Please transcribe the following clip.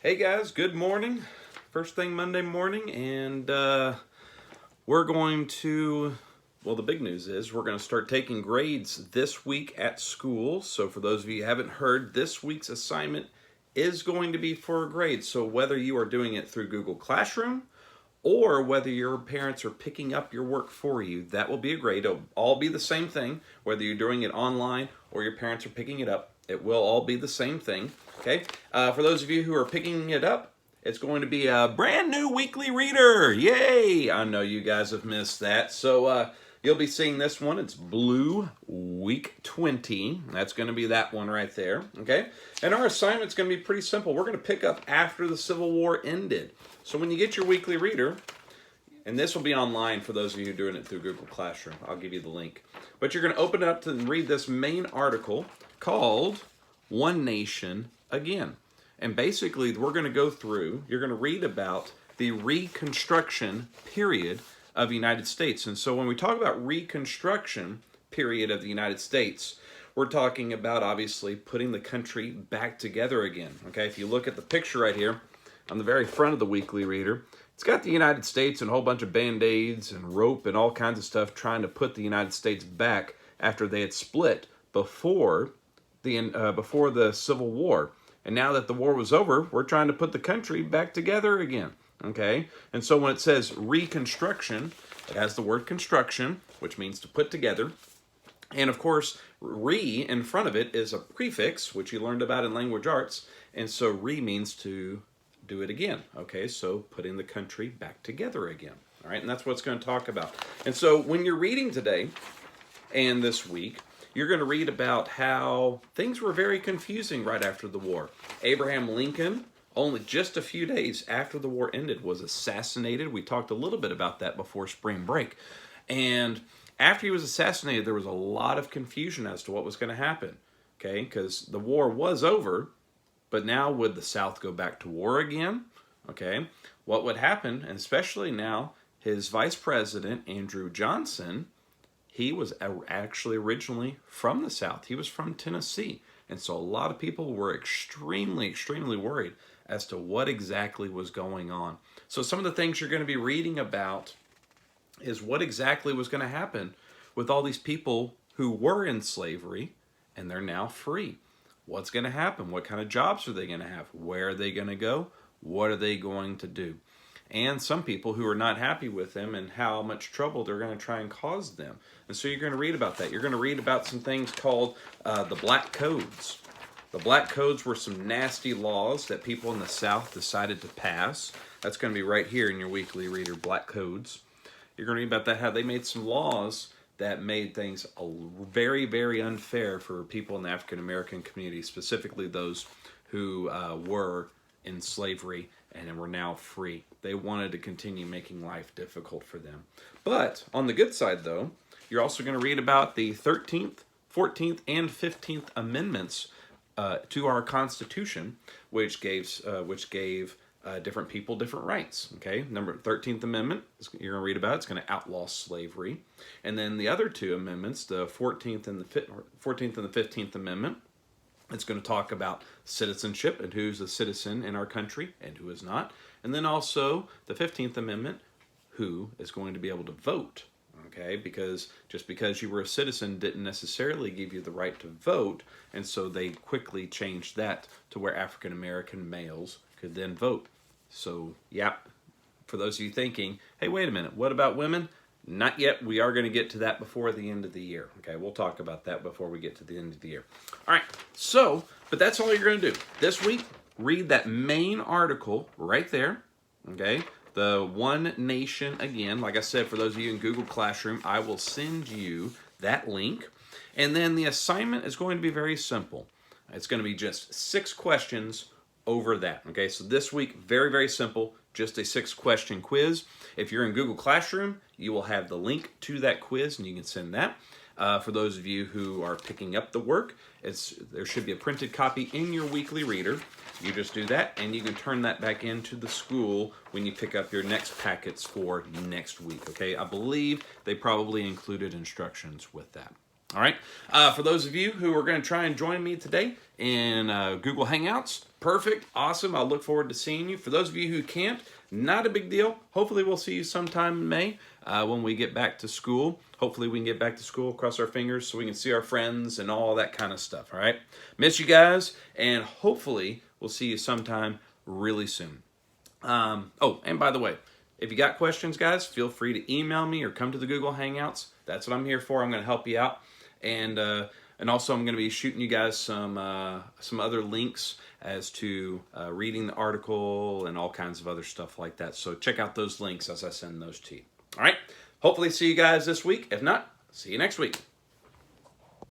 Hey guys, good morning. First thing Monday morning, and we're going to, well, the big news is we're going to start taking grades this week at school. So for those of you who haven't heard, this week's assignment is going to be for a grade. So whether you are doing it through Google Classroom or whether your parents are picking up your work for you, that will be a grade. It'll all be the same thing, whether you're doing it online or your parents are picking it up. It will all be the same thing, okay? For those of you who are picking it up, it's going to be a brand new weekly reader. Yay! I know you guys have missed that. So you'll be seeing this one. It's Blue Week 20. That's going to be that one right there, okay? And our assignment's going to be pretty simple. We're going to pick up after the Civil War ended. So when you get your weekly reader, and this will be online for those of you who are doing it through Google Classroom. I'll give you the link. But you're going to open it up to read this main article called One Nation Again. And basically, we're going to go through, you're going to read about the Reconstruction period of the United States. And so when we talk about Reconstruction period of the United States, we're talking about, obviously, putting the country back together again. Okay, if you look at the picture right here, on the very front of the weekly reader, it's got the United States and a whole bunch of Band-Aids and rope and all kinds of stuff trying to put the United States back after they had split before the Civil War. And now that the war was over, we're trying to put the country back together again. Okay? And so when it says Reconstruction, it has the word construction, which means to put together. And of course, re in front of it is a prefix, which you learned about in language arts. And so re means to do it again. Okay, so putting the country back together again. All right, and that's what it's going to talk about. And so when you're reading today and this week, you're going to read about how things were very confusing right after the war. Abraham Lincoln, only just a few days after the war ended, was assassinated. We talked a little bit about that before spring break. And after he was assassinated, there was a lot of confusion as to what was going to happen. Okay, because the war was over. But now, would the South go back to war again? Okay, what would happen, and especially now, his vice president, Andrew Johnson, he was actually originally from the South. He was from Tennessee. And so a lot of people were extremely, extremely worried as to what exactly was going on. So some of the things you're going to be reading about is what exactly was going to happen with all these people who were in slavery and they're now free. What's going to happen? What kind of jobs are they going to have? Where are they going to go? What are they going to do? And some people who are not happy with them and how much trouble they're going to try and cause them. And so you're going to read about that. You're going to read about some things called the Black Codes. The Black Codes were some nasty laws that people in the South decided to pass. That's going to be right here in your weekly reader, Black Codes. You're going to read about that, how they made some laws that made things very, very unfair for people in the African American community, specifically those who were in slavery and were now free. They wanted to continue making life difficult for them. But on the good side, though, you're also going to read about the 13th, 14th, and 15th Amendments to our Constitution, which gave different people different rights. Okay, number 13th Amendment, you're going to read about. It's going to outlaw slavery, and then the other two amendments, the 14th and the 15th Amendment, it's going to talk about citizenship and who's a citizen in our country and who is not, and then also the 15th Amendment, who is going to be able to vote. Okay, because just because you were a citizen didn't necessarily give you the right to vote, and so they quickly changed that to where African American males could then vote. So, yeah, for those of you thinking, hey, wait a minute, what about women? Not yet. We are going to get to that before the end of the year. Okay, we'll talk about that before we get to the end of the year. All right, so, but that's all you're going to do. This week, read that main article right there, okay? The One Nation Again. Like I said, for those of you in Google Classroom, I will send you that link. And then the assignment is going to be very simple. It's going to be just 6 questions over that. Okay, so this week, very, very simple, just a 6-question quiz. If you're in Google Classroom, you will have the link to that quiz and you can send that. For those of you who are picking up the work, there should be a printed copy in your weekly reader. You just do that and you can turn that back into the school when you pick up your next packets for next week. Okay, I believe they probably included instructions with that. All right, for those of you who are going to try and join me today in Google Hangouts, Perfect. Awesome. I'll look forward to seeing you. For those of you who can't, not a big deal. Hopefully we'll see you sometime in May when we get back to school. Hopefully we can get back to school, cross our fingers, so we can see our friends and all that kind of stuff, all right? Miss you guys, and hopefully we'll see you sometime really soon. Oh, and by the way, if you got questions, guys, feel free to email me or come to the Google Hangouts. That's what I'm here for. I'm going to help you out. And also I'm going to be shooting you guys some other links as to reading the article and all kinds of other stuff like that. So check out those links as I send those to you. All right. Hopefully see you guys this week. If not, see you next week.